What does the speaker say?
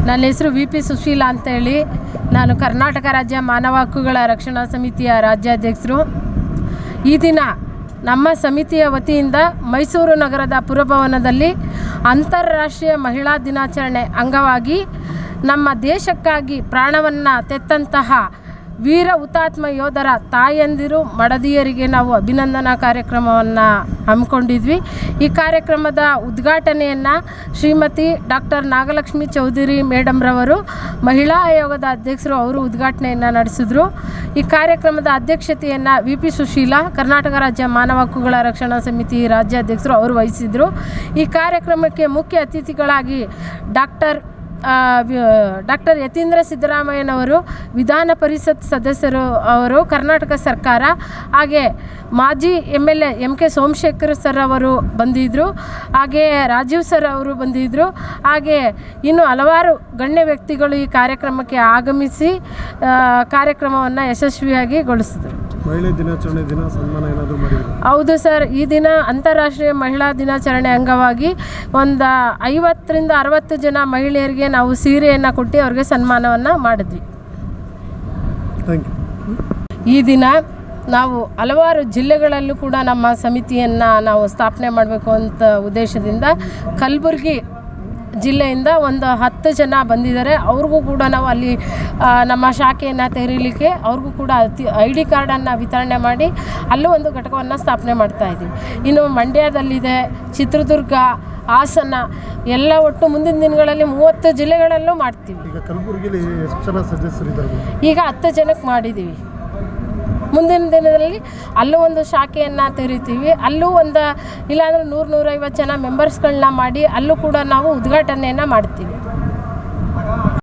ನನ್ನ ಹೆಸರು V P Sushila ಅಂತೇಳಿ. ನಾನು ಕರ್ನಾಟಕ ರಾಜ್ಯ ಮಾನವ ಹಕ್ಕುಗಳ ರಕ್ಷಣಾ ಸಮಿತಿಯ ರಾಜ್ಯಾಧ್ಯಕ್ಷರು. ಈ ದಿನ ನಮ್ಮ ಸಮಿತಿಯ ವತಿಯಿಂದ ಮೈಸೂರು ನಗರದ ಪುರಭವನದಲ್ಲಿ ಅಂತಾರಾಷ್ಟ್ರೀಯ ಮಹಿಳಾ ದಿನಾಚರಣೆ ಅಂಗವಾಗಿ ನಮ್ಮ ದೇಶಕ್ಕಾಗಿ ಪ್ರಾಣವನ್ನು ತೆತ್ತಂತಹ ವೀರ ಹುತಾತ್ಮ ಯೋಧರ ತಾಯಂದಿರು ಮಡದಿಯರಿಗೆ ನಾವು ಅಭಿನಂದನಾ ಕಾರ್ಯಕ್ರಮವನ್ನು ಹಮ್ಮಿಕೊಂಡಿದ್ವಿ. ಈ ಕಾರ್ಯಕ್ರಮದ ಉದ್ಘಾಟನೆಯನ್ನು ಶ್ರೀಮತಿ ಡಾಕ್ಟರ್ ನಾಗಲಕ್ಷ್ಮಿ ಚೌಧರಿ ಮೇಡಮ್ರವರು, ಮಹಿಳಾ ಆಯೋಗದ ಅಧ್ಯಕ್ಷರು, ಅವರು ಉದ್ಘಾಟನೆಯನ್ನು ನಡೆಸಿದ್ರು. ಈ ಕಾರ್ಯಕ್ರಮದ ಅಧ್ಯಕ್ಷತೆಯನ್ನು ವಿ ಪಿ ಸುಶೀಲಾ, ಕರ್ನಾಟಕ ರಾಜ್ಯ ಮಾನವ ಹಕ್ಕುಗಳ ರಕ್ಷಣಾ ಸಮಿತಿ ರಾಜ್ಯಾಧ್ಯಕ್ಷರು, ಅವರು ವಹಿಸಿದರು. ಈ ಕಾರ್ಯಕ್ರಮಕ್ಕೆ ಮುಖ್ಯ ಅತಿಥಿಗಳಾಗಿ ಡಾಕ್ಟರ್ ಯತೀಂದ್ರ ಸಿದ್ದರಾಮಯ್ಯನವರು, ವಿಧಾನ ಪರಿಷತ್ ಸದಸ್ಯರು ಅವರು, ಕರ್ನಾಟಕ ಸರ್ಕಾರ, ಹಾಗೆ ಮಾಜಿ MLA MK ಸೋಮಶೇಖರ್ ಸರ್ ಅವರು ಬಂದಿದ್ದರು. ಹಾಗೆ ರಾಜೀವ್ ಸರ್ ಅವರು ಬಂದಿದ್ದರು. ಹಾಗೆ ಇನ್ನು ಹಲವಾರು ಗಣ್ಯ ವ್ಯಕ್ತಿಗಳು ಈ ಕಾರ್ಯಕ್ರಮಕ್ಕೆ ಆಗಮಿಸಿ ಕಾರ್ಯಕ್ರಮವನ್ನು ಯಶಸ್ವಿಯಾಗಿ ಗೊಳಿಸಿದರು. ಮಹಿಳಾ ದಿನಾಚರಣೆ ದಿನ ಸನ್ಮಾನ ಏನಾದರೂ ಮಾಡಿದ್ರು? ಹೌದು ಸರ್, ಈ ದಿನ ಅಂತಾರಾಷ್ಟ್ರೀಯ ಮಹಿಳಾ ದಿನಾಚರಣೆ ಅಂಗವಾಗಿ ಒಂದು 50ರಿಂದ 60 ಜನ ಮಹಿಳೆಯರಿಗೆ ನಾವು ಸೀರೆಯನ್ನು ಕೊಟ್ಟು ಅವ್ರಿಗೆ ಸನ್ಮಾನವನ್ನು ಮಾಡಿದ್ವಿ. ಈ ದಿನ ನಾವು ಹಲವಾರು ಜಿಲ್ಲೆಗಳಲ್ಲೂ ಕೂಡ ನಮ್ಮ ಸಮಿತಿಯನ್ನು ನಾವು ಸ್ಥಾಪನೆ ಮಾಡಬೇಕು ಅಂತ ಉದ್ದೇಶದಿಂದ ಕಲಬುರಗಿ ಜಿಲ್ಲೆಯಿಂದ ಒಂದು 10 ಜನ ಬಂದಿದ್ದಾರೆ. ಅವ್ರಿಗೂ ಕೂಡ ನಾವು ಅಲ್ಲಿ ನಮ್ಮ ಶಾಖೆಯನ್ನು ತೆರೀಲಿಕ್ಕೆ ಅವ್ರಿಗೂ ಕೂಡ ID ಕಾರ್ಡನ್ನು ವಿತರಣೆ ಮಾಡಿ ಅಲ್ಲೂ ಒಂದು ಘಟಕವನ್ನು ಸ್ಥಾಪನೆ ಮಾಡ್ತಾಯಿದ್ದೀವಿ. ಇನ್ನು ಮಂಡ್ಯದಲ್ಲಿದೆ, ಚಿತ್ರದುರ್ಗ, ಹಾಸನ ಎಲ್ಲ ಒಟ್ಟು ಮುಂದಿನ ದಿನಗಳಲ್ಲಿ 30 ಜಿಲ್ಲೆಗಳಲ್ಲೂ ಮಾಡ್ತೀವಿ. ಈಗ ಕಲಬುರಗಿಲಿ ಎಷ್ಟು ಜನ ಸದಸ್ಯರಿದ್ದಾರೆ? ಈಗ 10 ಜನಕ್ಕೆ ಮಾಡಿದ್ದೀವಿ. ಮುಂದಿನ ದಿನದಲ್ಲಿ ಅಲ್ಲೂ ಒಂದು ಶಾಖೆಯನ್ನು ತೆರಿತೀವಿ. ಅಲ್ಲೂ ಒಂದು ಇಲ್ಲಾಂದರೆ 100-150 ಜನ ಮೆಂಬರ್ಸ್ಗಳನ್ನ ಮಾಡಿ ಅಲ್ಲೂ ಕೂಡ ನಾವು ಉದ್ಘಾಟನೆಯನ್ನು ಮಾಡ್ತೀವಿ.